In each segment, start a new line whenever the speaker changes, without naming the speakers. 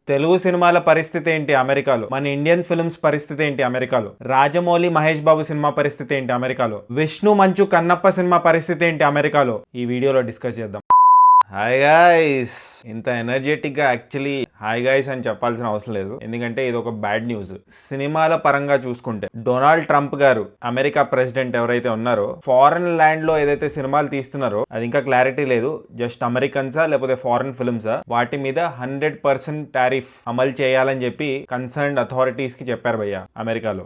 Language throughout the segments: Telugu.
తెలుగు సినిమాల పరిస్థితి ఏంటి అమెరికాలో, మన ఇండియన్ ఫిల్మ్స్ పరిస్థితి ఏంటి అమెరికాలో, రాజమౌళి మహేష్ బాబు సినిమా పరిస్థితి ఏంటి అమెరికాలో, విష్ణు మంచు కన్నప్ప సినిమా పరిస్థితి ఏంటి అమెరికాలో, ఈ వీడియోలో డిస్కస్ చేద్దాం. హాయ్ గాయ్స్, ఇంత ఎనర్జెటిక్ గా యాక్చువల్లీ హాయ్ గాయ్స్ అని చెప్పాల్సిన అవసరం లేదు, ఎందుకంటే ఇది ఒక బ్యాడ్ న్యూస్. సినిమాల పరంగా చూసుకుంటే డొనాల్డ్ ట్రంప్ గారు, అమెరికా ప్రెసిడెంట్ ఎవరైతే ఉన్నారో, ఫారెన్ ల్యాండ్ లో ఏదైతే సినిమాలు తీస్తున్నారో అది ఇంకా క్లారిటీ లేదు, జస్ట్ అమెరికన్సా లేకపోతే ఫారెన్ ఫిల్మ్సా, వాటి మీద 100% టారిఫ్ అమలు చేయాలని చెప్పి కన్సర్న్డ్ అథారిటీస్ కి చెప్పారు భయ్య. అమెరికాలో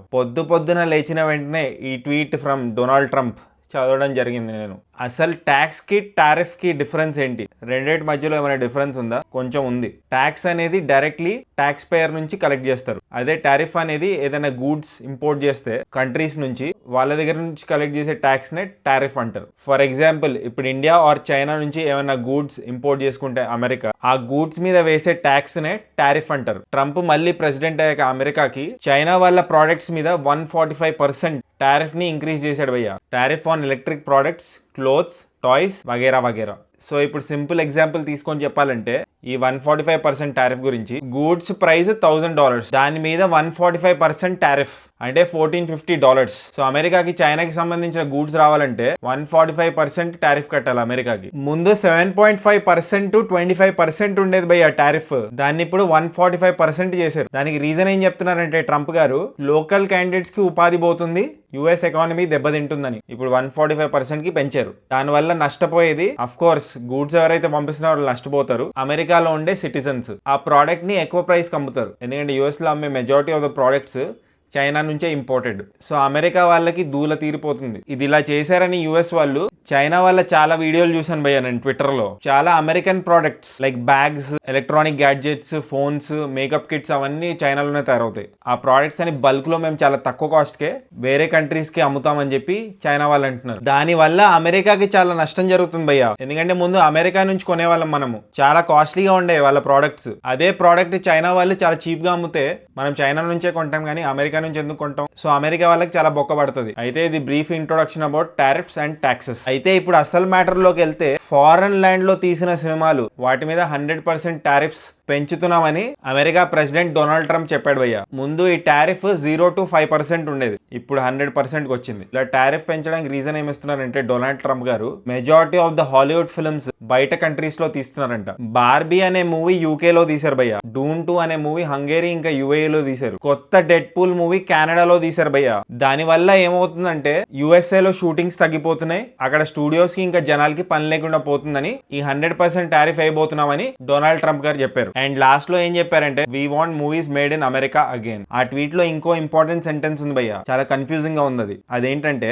పొద్దున లేచిన వెంటనే ఈ ట్వీట్ ఫ్రమ్ డొనాల్డ్ ట్రంప్ చదవడం జరిగింది నేను. అసలు ట్యాక్స్ కి టారిఫ్ కి డిఫరెన్స్ ఏంటి, రెండింటి మధ్యలో ఏమైనా డిఫరెన్స్ ఉందా? కొంచెం ఉంది. ట్యాక్స్ అనేది డైరెక్ట్లీ ట్యాక్స్ పేయర్ నుంచి కలెక్ట్ చేస్తారు. అదే టారిఫ్ అనేది ఏదైనా గూడ్స్ ఇంపోర్ట్ చేస్తే కంట్రీస్ నుంచి, వాళ్ళ దగ్గర నుంచి కలెక్ట్ చేసే ట్యాక్స్ నే టారిఫ్ అంటారు. ఫర్ ఎగ్జాంపుల్, ఇప్పుడు ఇండియా ఆర్ చైనా నుంచి ఏమైనా గూడ్స్ ఇంపోర్ట్ చేసుకుంటే అమెరికా, ఆ గూడ్స్ మీద వేసే ట్యాక్స్ నే టారిఫ్ అంటారు. ట్రంప్ మళ్ళీ ప్రెసిడెంట్ అయ్యాక అమెరికాకి చైనా వాళ్ళ ప్రోడక్ట్స్ మీద 145% టారిఫ్ ని ఇంక్రీజ్ చేశాడు భయ్య. Tariff on electric products, clothes, toys వగేరా వగేరా. సో ఇప్పుడు సింపుల్ ఎగ్జాంపుల్ తీసుకొని చెప్పాలంటే, ఈ 145% టారిఫ్ గురించి, గూడ్స్ ప్రైస్ $1000, దాని మీద 145% టారిఫ్ అంటే $1450. సో అమెరికాకి చైనాకి సంబంధించిన గూడ్స్ రావాలంటే 145% టారిఫ్ కట్టాలి అమెరికాకి. ముందు 7.5% to 25% ఉండేది భయ్య టారిఫ్, దాన్ని ఇప్పుడు 145% చేశారు. దానికి రీజన్ ఏం చెప్తున్నారంటే ట్రంప్ గారు, లోకల్ క్యాండిడేట్స్ కి ఉపాధి పోతుంది, యుఎస్ ఎకానమీ దెబ్బతింటుందని ఇప్పుడు 145% కి పెంచారు. దానివల్ల నష్టపోయేది అఫ్ కోర్స్ గూడ్స్ ఎవరైతే పంపిస్తున్నారో వాళ్ళు నష్టపోతారు, అమెరికాలో ఉండే సిటిజన్స్. ఆ ప్రోడక్ట్ ని ఎక్కువ ప్రైస్ కి అమ్ముతారు, ఎందుకంటే యుఎస్ లో అమ్మే majority of the products China నుంచే ఇంపోర్టెడ్. సో అమెరికా వాళ్ళకి దూల తీరిపోతుంది. ఇది ఇలా చేశారని యుఎస్ వాళ్ళు, చైనా వాళ్ళ చాలా వీడియోలు చూసాను భయ్య నేను ట్విట్టర్ లో. చాలా American products like bags, electronic gadgets, phones, makeup kits అవన్నీ చైనాలోనే తయారవుతాయి. ఆ ప్రోడక్ట్స్ అని బల్క్ లో మేము చాలా తక్కువ కాస్ట్ కే వేరే కంట్రీస్ కి అమ్ముతామని చెప్పి చైనా వాళ్ళు అంటున్నారు. దాని వల్ల అమెరికాకి చాలా నష్టం జరుగుతుంది భయ్య, ఎందుకంటే ముందు అమెరికా నుంచి కొనేవాళ్ళం మనము, చాలా కాస్ట్లీగా ఉండే వాళ్ళ ప్రోడక్ట్స్. అదే ప్రోడక్ట్ చైనా వాళ్ళు చాలా చీప్ గా అమ్మితే మనం చైనా నుంచే కొంటాం, కానీ అమెరికా నుంచి ఎందుకు కొంటాం? సో అమెరికా వాళ్ళకి చాలా బొక్క పడుతుంది. అయితే ఇది brief introduction about tariffs and taxes. అయితే ఇప్పుడు అసలు మ్యాటర్ లోకి వెళ్తే, ఫారెన్ ల్యాండ్ లో తీసిన సినిమాలు వాటి మీద 100% టారిఫ్స్ పెంచుతున్నామని అమెరికా ప్రెసిడెంట్ డొనాల్డ్ ట్రంప్ చెప్పాడు భయ్య. ముందు ఈ టారిఫ్ 0 to 5% ఉండేది, ఇప్పుడు 100% వచ్చింది. ఇలా టారిఫ్ పెంచడానికి రీజన్ ఏమిస్తున్నారంటే డొనాల్డ్ ట్రంప్ గారు, majority of the Hollywood films బయట కంట్రీస్ లో తీస్తున్నారంట. బార్బీ అనే మూవీ యూకే లో తీశారు భయ్య, డూన్ 2 అనే మూవీ హంగేరీ ఇంకా యుఏఈ లో తీశారు, కొత్త డెడ్ పూల్ మూవీ కెనడాలో తీశారు భయ్య. దాని వల్ల ఏమవుతుందంటే యుఎస్ఏ లో షూటింగ్స్ తగ్గిపోతున్నాయి, అక్కడ స్టూడియోస్ కి ఇంకా జనాలకి పని లేకుండా పోతుందని ఈ 100% టారిఫ్ అయిపోతున్నామని డొనాల్డ్ ట్రంప్ గారు చెప్పారు. అండ్ లాస్ట్ లో ఏం చెప్పారంటే, we want movies made in America again. ఆ ట్వీట్ లో ఇంకో ఇంపార్టెంట్ సెంటెన్స్ ఉంది భయ్య, చాలా కన్ఫ్యూజింగ్ గా ఉంది. అదేంటంటే,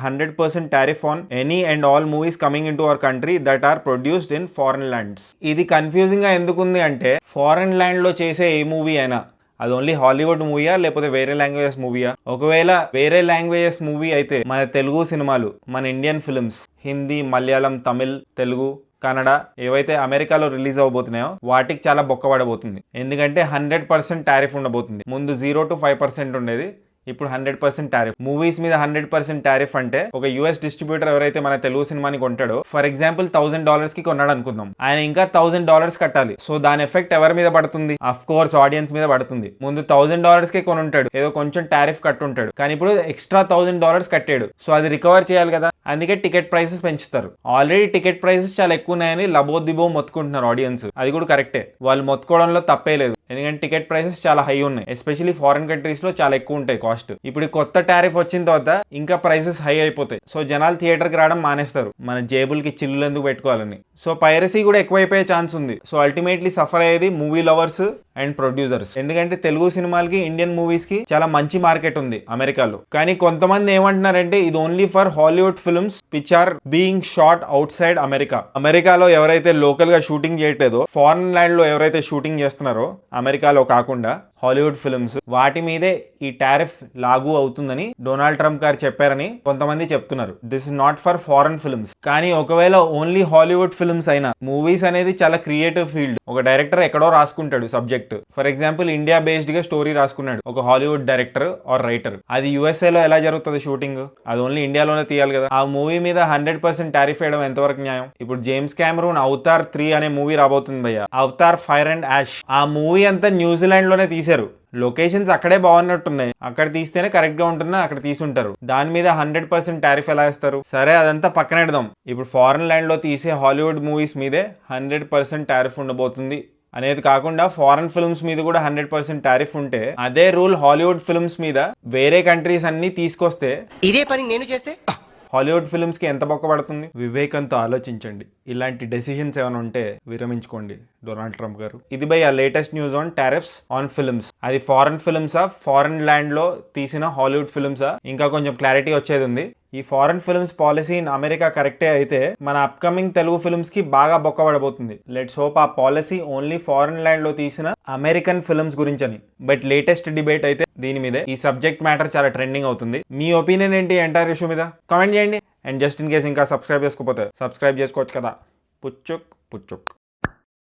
100% tariff on any and all movies coming in to our country that are produced in foreign lands. ఇది కన్ఫ్యూజింగ్ గా ఎందుకుంది అంటే, ఫారెన్ ల్యాండ్ లో చేసే ఏ మూవీ అయినా అది ఓన్లీ హాలీవుడ్ మూవీయా లేకపోతే వేరే లాంగ్వేజెస్ మూవీయా? ఒకవేళ వేరే లాంగ్వేజెస్ మూవీ అయితే మన తెలుగు సినిమాలు, మన ఇండియన్ ఫిల్మ్స్, హిందీ, మలయాళం, తమిళ్, తెలుగు, కన్నడ ఏవైతే అమెరికాలో రిలీజ్ అవబోతున్నాయో వాటికి చాలా బొక్క పడబోతుంది, ఎందుకంటే 100% టారిఫ్ ఉండబోతుంది. ముందు 0 to 5% ఉండేది, ఇప్పుడు 100% టారిఫ్. మూవీస్ మీద 100% టారిఫ్ అంటే, ఒక యుఎస్ డిస్ట్రిబ్యూటర్ ఎవరైతే మన తెలుగు సినిమాని కొంటాడో, ఫర్ ఎగ్జాంపుల్ $1000 కి కొన్నాడు అనుకుందాం, ఆయన ఇంకా $1000 కట్టాలి. సో దాని ఎఫెక్ట్ ఎవరి మీద పడుతుంది? అఫ్ కోర్స్ ఆడియన్స్ మీద పడుతుంది. ముందు $1000 కి కొనుంటాడు, ఏదో కొంచెం టారిఫ్ కట్టుంటాడు, కానీ ఇప్పుడు ఎక్స్ట్రా $1000 కట్టాడు. సో అది రికవర్ చేయాలి కదా, అందుకే టికెట్ ప్రైసెస్ పెంచుతారు. ఆల్రెడీ టికెట్ ప్రైసెస్ చాలా ఎక్కువ ఉన్నాయని లబోదిబో మొత్తుకుంటున్నారు ఆడియన్స్, అది కూడా కరెక్టే, వాళ్ళు మొత్తుకోవడంలో తప్పే లేదు, ఎందుకంటే టికెట్ ప్రైసెస్ చాలా హై ఉన్నాయి, ఎస్పెషల్లీ ఫారెన్ కంట్రీస్ లో చాలా ఎక్కువ ఉంటాయి కాస్ట్. ఇప్పుడు కొత్త టారిఫ్ వచ్చిన తర్వాత ఇంకా ప్రైసెస్ హై అయిపోతాయి. సో జనాలు థియేటర్ కి రావడం మానేస్తారు, మన జేబులకి చిల్లులు ఎందుకు పెట్టుకోవాలని. సో పైరసీ కూడా ఎక్కువైపోయే ఛాన్స్ ఉంది. సో అల్టిమేట్లీ సఫర్ అయ్యేది మూవీ లవర్స్ అండ్ ప్రొడ్యూసర్స్, ఎందుకంటే తెలుగు సినిమాలకి, ఇండియన్ మూవీస్ కి చాలా మంచి మార్కెట్ ఉంది అమెరికాలో. కానీ కొంతమంది ఏమంటున్నారంటే, ఇది only for Hollywood films which are being shot outside America. అమెరికాలో ఎవరైతే లోకల్ గా షూటింగ్ చేయట్లేదో, ఫారెన్ ల్యాండ్ లో ఎవరైతే షూటింగ్ చేస్తున్నారో అమెరికాలో కాకుండా, హాలీవుడ్ ఫిల్మ్స్ వాటి మీదే ఈ టారిఫ్ లాగు అవుతుందని డొనాల్డ్ ట్రంప్ గారు చెప్పారని కొంతమంది చెప్తున్నారు. This is not for foreign films. కానీ ఒకవేళ ఓన్లీ హాలీవుడ్ ఫిల్మ్స్ అయినా, మూవీస్ అనేది చాలా క్రియేటివ్ ఫీల్డ్. ఒక డైరెక్టర్ ఎక్కడో రాసుకుంటాడు subject. For example India based గా స్టోరీ రాసుకున్నాడు ఒక హాలీవుడ్ డైరెక్టర్ ఆర్ రైటర్. అది USA లో ఎలా జరుగుతుంది షూటింగ్? అది ఓన్లీ ఇండియాలోనే తీయాలి కదా. ఆ మూవీ మీద 100% టారిఫ్ వేయడం ఎంతవరకు న్యాయం? ఇప్పుడు జేమ్స్ కెమెరూన్ అవతార్ 3 అనే మూవీ రాబోతుంది భయ్య, అవతార్ ఫైర్ అండ్ యాష్. ఆ మూవీ అంతా న్యూజిలాండ్ లోనే తీశారు. లొకేషన్స్ అక్కడే బాగున్నట్టున్నాయి. అక్కడ తీస్తేనే కరెక్ట్ గా ఉంటుందని అక్కడ తీసుంటారు. దాని మీద 100% టారిఫ్ ఎలా ఇస్తారు? సరే, అదంతా పక్కనెడదాం. ఇప్పుడు ఫారెన్ ల్యాండ్ లో తీసే హాలీవుడ్ మూవీస్ మీదే 100% టారిఫ్ ఉండబోతుంది అనేది కాకుండా ఫారెన్ ఫిల్మ్స్ మీద కూడా 100% టారిఫ్ ఉంటే, అదే రూల్ హాలీవుడ్ ఫిల్మ్స్ మీద వేరే కంట్రీస్ అన్ని తీసుకొస్తే,
ఇదే పని నేను చేస్తే
హాలీవుడ్ ఫిల్మ్స్ కి ఎంత బొక్క పడుతుంది? వివేకంతో ఆలోచించండి. ఇలాంటి డెసిషన్స్ ఏమైనా ఉంటే విరమించుకోండి డొనాల్డ్ ట్రంప్ గారు. ఇది బై ఆ latest news on tariffs on films. అది ఫారెన్ ఫిల్మ్సా, ఫారెన్ ల్యాండ్ లో తీసిన హాలీవుడ్ ఫిల్మ్సా? ఇంకా కొంచెం క్లారిటీ వచ్చేది ఉంది. ఈ foreign films policy in America కరెక్టే అయితే మన అప్కమింగ్ తెలుగు ఫిల్మ్స్ కి బాగా బొక్కబడబోతుంది. లెట్స్ హోప్ ఆ పాలసీ ఓన్లీ ఫారెన్ ల్యాండ్ లో తీసిన అమెరికన్ ఫిల్మ్స్ గురించి అని. బట్ లేటెస్ట్ డిబేట్ అయితే దీని మీదే. ఈ సబ్జెక్ట్ మ్యాటర్ చాలా ట్రెండింగ్ అవుతుంది. మీ ఒపీనియన్ ఏంటి ఎంటైర్ ఇష్యూ మీద? కామెంట్ చేయండి. అండ్ జస్ట్ ఇన్ కేస్ ఇంకా సబ్స్క్రైబ్ చేసుకోకపోతే సబ్స్క్రైబ్ చేసుకోవచ్చు కదా. పుచ్చుక్ పుచ్చుక్.